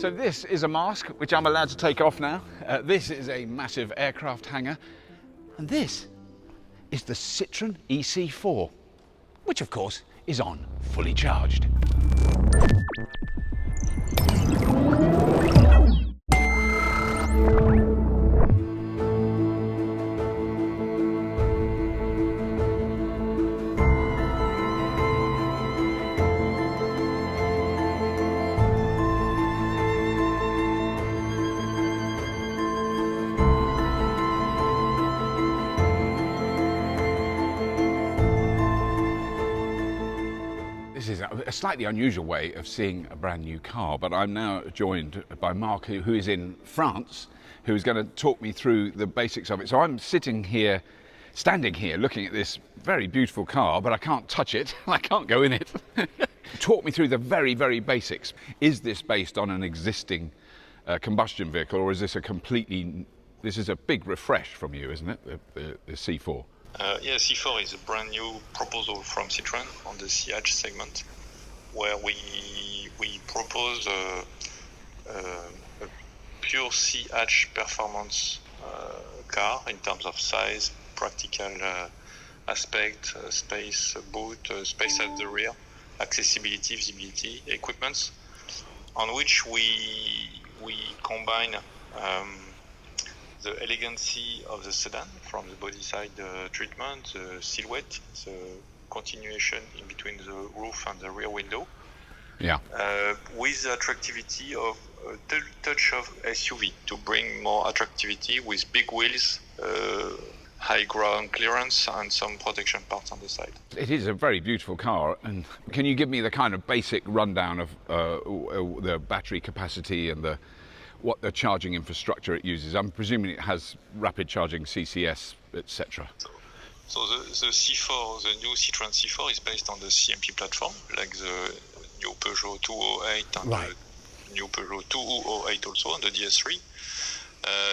So this is a mask which I'm allowed to take off now. This is a massive aircraft hangar. And this is the Citroen e-C4, which of course is on, fully charged. This is a slightly unusual way of seeing a brand new car, but I'm now joined by Mark, who is in France, who is going to talk me through the basics of it. So I'm standing here, looking at this very beautiful car, but I can't touch it. I can't go in it. Talk me through the very, very basics. Is this based on an existing combustion vehicle, or is this this is a big refresh from you, isn't it, the C4? Yeah, C4 is a brand new proposal from Citroen on the C-hatch segment, where we propose a pure C-hatch performance car in terms of size, practical aspect, space, boot, space at the rear, accessibility, visibility, equipments, on which we combine the elegancy of the sedan from the body side treatment, the silhouette, the continuation in between the roof and the rear window, with the attractivity of a touch of SUV to bring more attractivity with big wheels, high ground clearance and some protection parts on the side. It is a very beautiful car, and can you give me the kind of basic rundown of the battery capacity and what the charging infrastructure it uses? I'm presuming it has rapid charging, CCS, etc. So the C4, the new Citroen C4 is based on the CMP platform, like the new Peugeot 208 and the new Peugeot 208 also, and the DS3.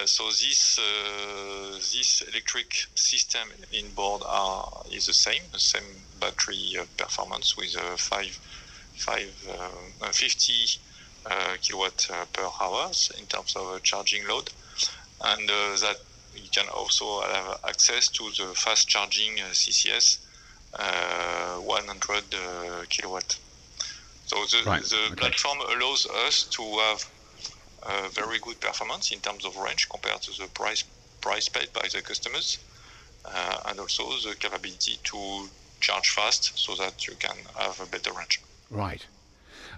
So this electric system in board is the same battery performance with 50 kilowatt per hours in terms of charging load, and that you can also have access to the fast charging CCS 100 kilowatt. So the platform allows us to have very good performance in terms of range compared to the price paid by the customers, and also the capability to charge fast so that you can have a better range. Right.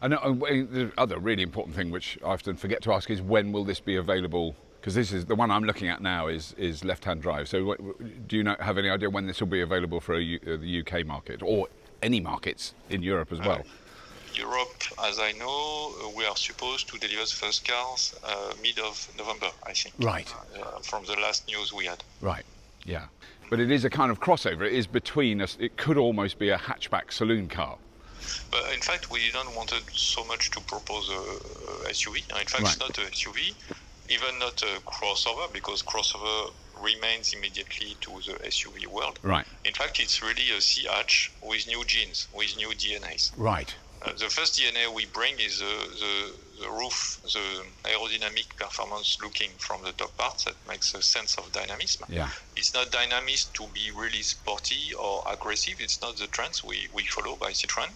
And the other really important thing, which I often forget to ask, is when will this be available? Because this is the one I'm looking at now is left-hand drive. So do you have any idea when this will be available for the UK market, or any markets in Europe as well? Europe, as I know, we are supposed to deliver the first cars mid of November, I think. Right. From the last news we had. Right. Yeah. But it is a kind of crossover. It is between us. It could almost be a hatchback saloon car. But in fact, we didn't want so much to propose a SUV. In fact, It's not a SUV, even not a crossover, because crossover remains immediately to the SUV world. Right. In fact, it's really a C-hatch with new genes, with new DNAs. Right. The first DNA we bring is the roof, the aerodynamic performance looking from the top part that makes a sense of dynamism. Yeah. It's not dynamism to be really sporty or aggressive. It's not the trends we follow by Citroen.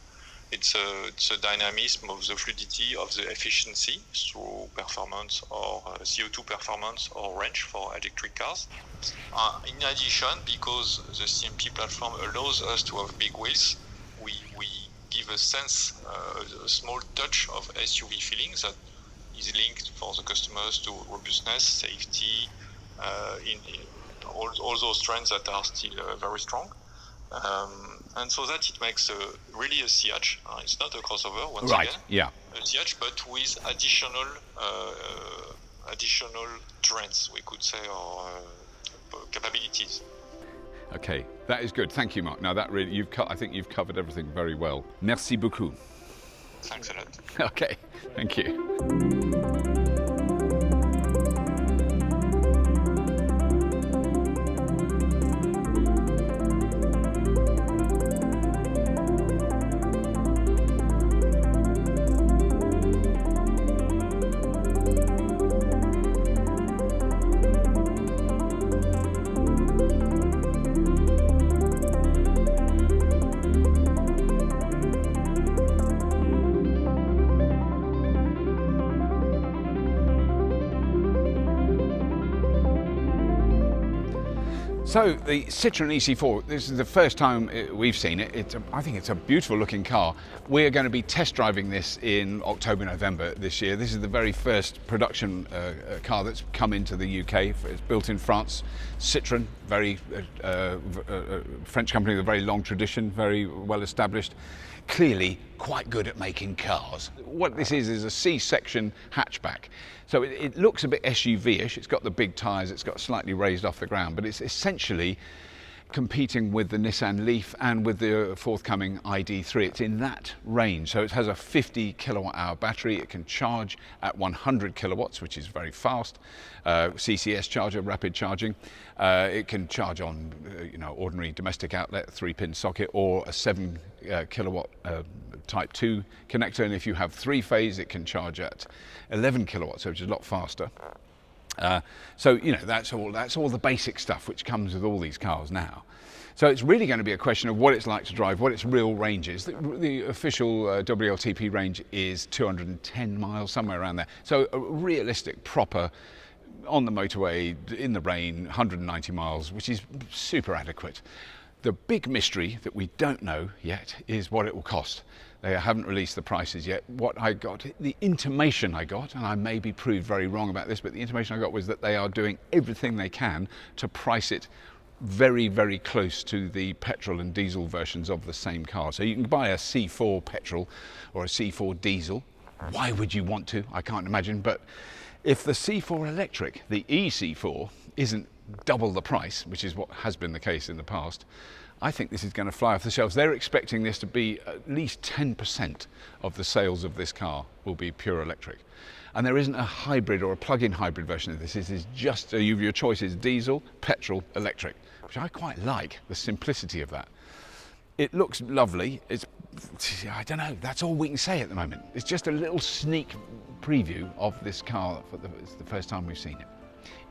It's a dynamism of the fluidity of the efficiency through performance or CO2 performance or range for electric cars. In addition, because the CMP platform allows us to have big wheels, we give a sense, a small touch of SUV feeling that is linked for the customers to robustness, safety, in all those trends that are still very strong. And so that it makes really a C-hatch. It's not a crossover, once again. Yeah. A C-hatch, but with additional trends, we could say, or capabilities. Okay, that is good. Thank you, Mark. Now that really, I think you've covered everything very well. Merci beaucoup. Thanks a lot. Okay, thank you. So the Citroen e-C4, this is the first time we've seen it. I think it's a beautiful looking car. We're going to be test driving this in October, November this year. This is the very first production car that's come into the UK. It's built in France. Citroen, very French company with a very long tradition, very well established. Clearly quite good at making cars. What this is a C-section hatchback. So it looks a bit SUV-ish. It's got the big tyres, it's got slightly raised off the ground, but it's essentially competing with the Nissan Leaf and with the forthcoming ID.3. It's in that range. So it has a 50 kilowatt hour battery. It can charge at 100 kilowatts, which is very fast. CCS charger, rapid charging. It can charge on ordinary domestic outlet, 3-pin socket, or a 7 kilowatt Type 2 connector. And if you have 3-phase, it can charge at 11 kilowatts, which is a lot faster. So that's all the basic stuff which comes with all these cars now. So it's really going to be a question of what it's like to drive, what its real range is. The official WLTP range is 210 miles, somewhere around there. So a realistic, proper, on the motorway, in the rain, 190 miles, which is super adequate. The big mystery that we don't know yet is what it will cost. They haven't released the prices yet. What I got, the intimation I got, and I may be proved very wrong about this, but the intimation I got was that they are doing everything they can to price it very, very close to the petrol and diesel versions of the same car. So you can buy a C4 petrol or a C4 diesel. Why would you want to? I can't imagine. But if the C4 electric, the e-C4, isn't double the price, which is what has been the case in the past, I think this is going to fly off the shelves. They're expecting this to be at least 10% of the sales of this car will be pure electric. And there isn't a hybrid or a plug-in hybrid version of this. This is just, your choice is diesel, petrol, electric, which I quite like, the simplicity of that. It looks lovely. I don't know, that's all we can say at the moment. It's just a little sneak preview of this car. It's the first time we've seen it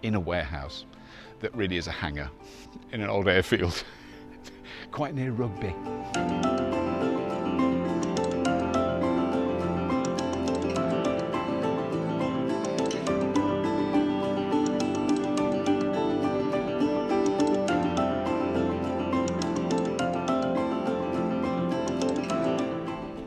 in a warehouse that really is a hangar in an old airfield. Quite near Rugby.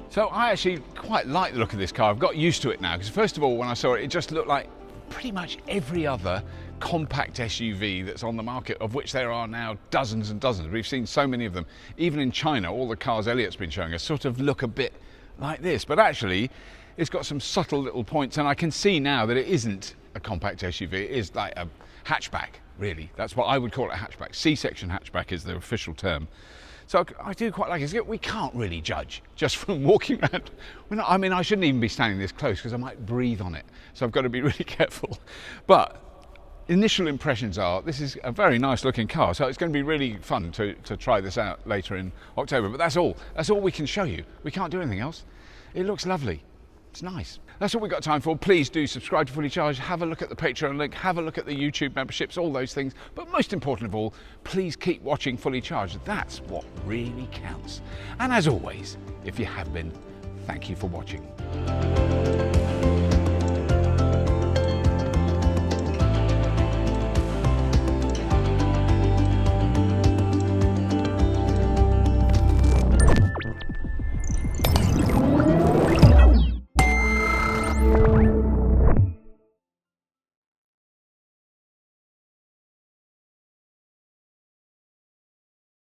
So I actually quite like the look of this car. I've got used to it now, because first of all, when I saw it, it just looked like pretty much every other compact SUV that's on the market, of which there are now dozens and dozens. We've seen so many of them. Even in China, all the cars Elliot's been showing us sort of look a bit like this, but actually it's got some subtle little points, and I can see now that it isn't a compact SUV. It is like a hatchback, really. That's what I would call it, a hatchback. C-section hatchback is the official term. So I do quite like it. We can't really judge just from walking around. I mean, I shouldn't even be standing this close because I might breathe on it. So I've got to be really careful. But initial impressions are this is a very nice looking car. So it's going to be really fun to try this out later in October. But that's all we can show you. We can't do anything else. It looks lovely. It's nice. That's all we've got time for. Please do subscribe to Fully Charged, have a look at the Patreon link, have a look at the YouTube memberships, all those things. But most important of all, please keep watching Fully Charged. That's what really counts. And as always, if you have been, thank you for watching.